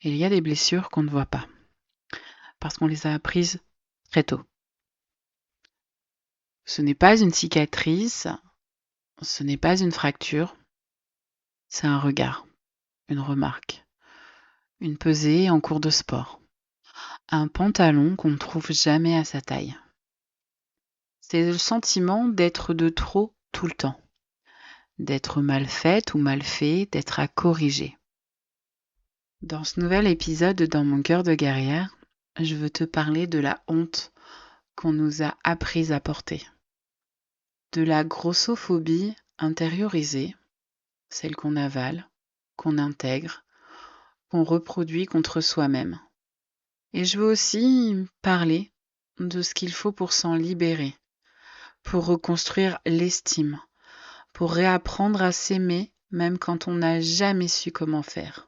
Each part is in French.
Et il y a des blessures qu'on ne voit pas, parce qu'on les a apprises très tôt. Ce n'est pas une cicatrice, ce n'est pas une fracture, c'est un regard, une remarque, une pesée en cours de sport, un pantalon qu'on ne trouve jamais à sa taille. C'est le sentiment d'être de trop tout le temps, d'être mal faite ou mal fait, d'être à corriger. Dans ce nouvel épisode de Dans mon cœur de guerrière, je veux te parler de la honte qu'on nous a appris à porter. De la grossophobie intériorisée, celle qu'on avale, qu'on intègre, qu'on reproduit contre soi-même. Et je veux aussi parler de ce qu'il faut pour s'en libérer, pour reconstruire l'estime, pour réapprendre à s'aimer même quand on n'a jamais su comment faire.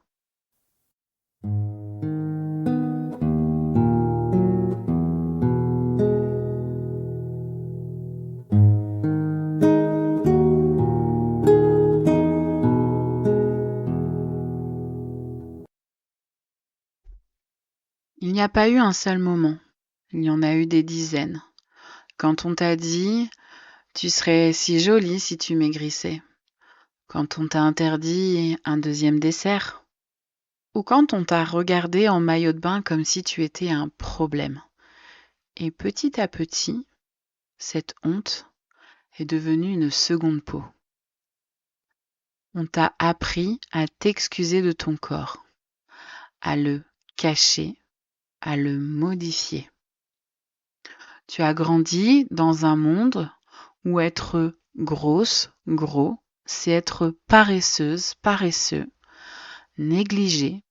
Il n'y a pas eu un seul moment, il y en a eu des dizaines. Quand on t'a dit « tu serais si jolie si tu maigrissais », quand on t'a interdit un deuxième dessert, ou quand on t'a regardé en maillot de bain comme si tu étais un problème. Et petit à petit, cette honte est devenue une seconde peau. On t'a appris à t'excuser de ton corps, à le cacher, à le modifier. Tu as grandi dans un monde où être grosse, gros, c'est être paresseuse, paresseux, négligé,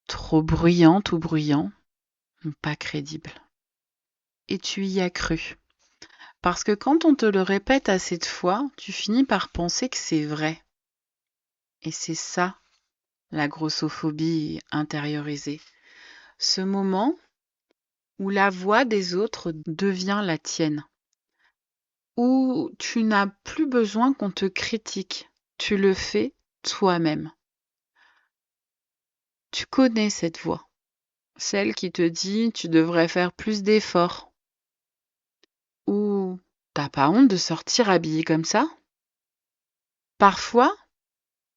trop bruyante ou bruyant, pas crédible. Et tu y as cru. Parce que quand on te le répète assez de fois, tu finis par penser que c'est vrai. Et c'est ça, la grossophobie intériorisée. Ce moment où la voix des autres devient la tienne. Où tu n'as plus besoin qu'on te critique. Tu le fais toi-même. Tu connais cette voix. Celle qui te dit tu devrais faire plus d'efforts. Ou t'as pas honte de sortir habillée comme ça? Parfois,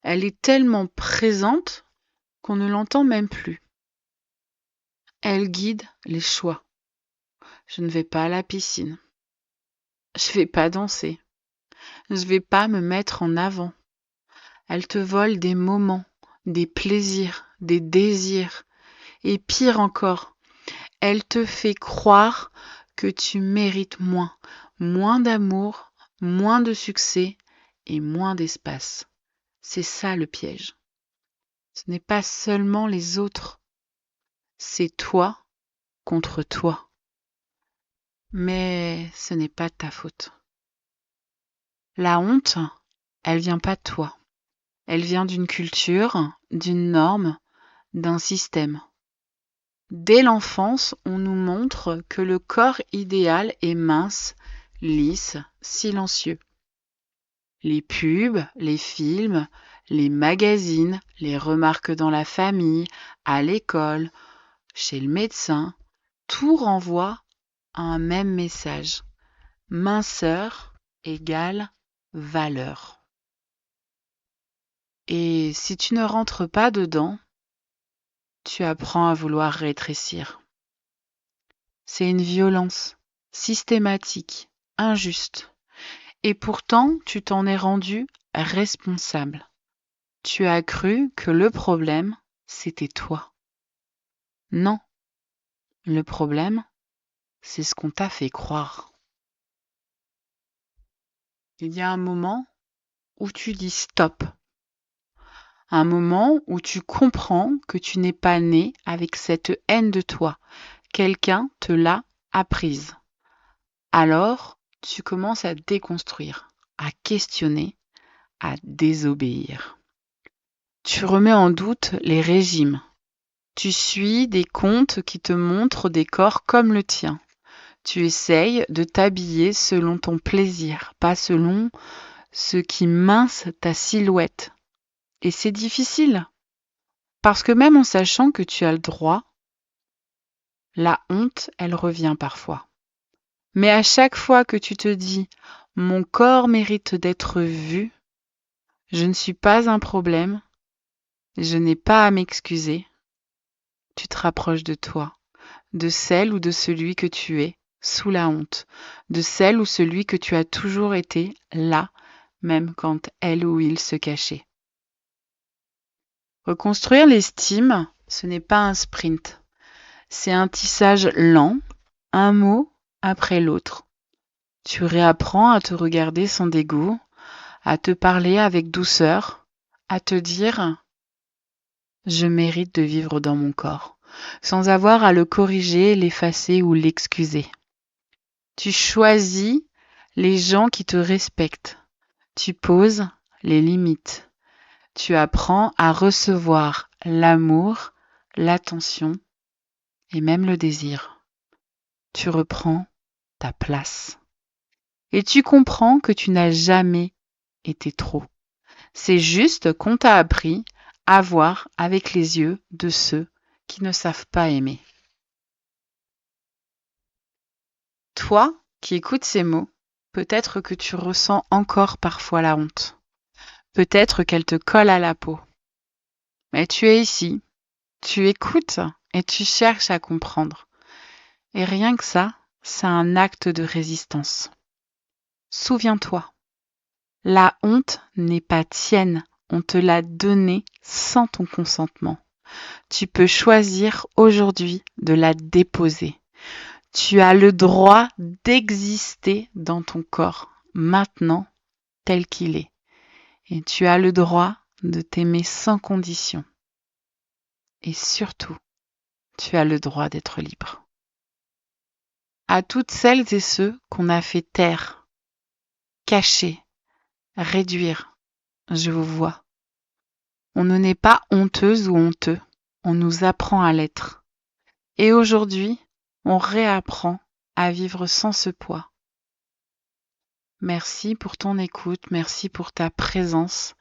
elle est tellement présente qu'on ne l'entend même plus. Elle guide les choix. Je ne vais pas à la piscine. Je vais pas danser. Je vais pas me mettre en avant. Elle te vole des moments, des plaisirs, des désirs. Et pire encore, elle te fait croire que tu mérites moins d'amour, moins de succès et moins d'espace. C'est ça le piège. Ce n'est pas seulement les autres, c'est toi contre toi. Mais ce n'est pas de ta faute. La honte, elle vient pas de toi. Elle vient d'une culture, d'une norme, d'un système. Dès l'enfance, on nous montre que le corps idéal est mince, lisse, silencieux. Les pubs, les films, les magazines, les remarques dans la famille, à l'école, chez le médecin, tout renvoie à un même message. Minceur égale valeur. Et si tu ne rentres pas dedans, tu apprends à vouloir rétrécir. C'est une violence systématique, injuste. Et pourtant, tu t'en es rendu responsable. Tu as cru que le problème, c'était toi. Non, le problème, c'est ce qu'on t'a fait croire. Il y a un moment où tu dis stop. Un moment où tu comprends que tu n'es pas né avec cette haine de toi. Quelqu'un te l'a apprise. Alors, tu commences à déconstruire, à questionner, à désobéir. Tu remets en doute les régimes. Tu suis des comptes qui te montrent des corps comme le tien. Tu essayes de t'habiller selon ton plaisir, pas selon ce qui mince ta silhouette. Et c'est difficile, Parce que même en sachant que tu as le droit, la honte, elle revient parfois. Mais à chaque fois que tu te dis « mon corps mérite d'être vu », je ne suis pas un problème, je n'ai pas à m'excuser, tu te rapproches de toi, de celle ou de celui que tu es, sous la honte, de celle ou celui que tu as toujours été là, même quand elle ou il se cachait. Reconstruire l'estime, ce n'est pas un sprint, c'est un tissage lent, un mot après l'autre. Tu réapprends à te regarder sans dégoût, à te parler avec douceur, à te dire « je mérite de vivre dans mon corps », sans avoir à le corriger, l'effacer ou l'excuser. Tu choisis les gens qui te respectent. Tu poses les limites. Tu apprends à recevoir l'amour, l'attention et même le désir. Tu reprends ta place. Et tu comprends que tu n'as jamais été trop. C'est juste qu'on t'a appris à voir avec les yeux de ceux qui ne savent pas aimer. Toi qui écoutes ces mots, peut-être que tu ressens encore parfois la honte. Peut-être qu'elle te colle à la peau. Mais tu es ici, tu écoutes et tu cherches à comprendre. Et rien que ça, c'est un acte de résistance. Souviens-toi, la honte n'est pas tienne, on te l'a donnée sans ton consentement. Tu peux choisir aujourd'hui de la déposer. Tu as le droit d'exister dans ton corps, maintenant, tel qu'il est. Et tu as le droit de t'aimer sans condition. Et surtout, tu as le droit d'être libre. À toutes celles et ceux qu'on a fait taire, cacher, réduire, je vous vois. On ne naît pas honteuse ou honteux, on nous apprend à l'être. Et aujourd'hui, on réapprend à vivre sans ce poids. Merci pour ton écoute, merci pour ta présence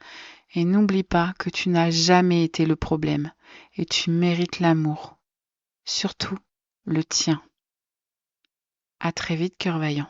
et n'oublie pas que tu n'as jamais été le problème et tu mérites l'amour, surtout le tien. À très vite, cœur vaillant.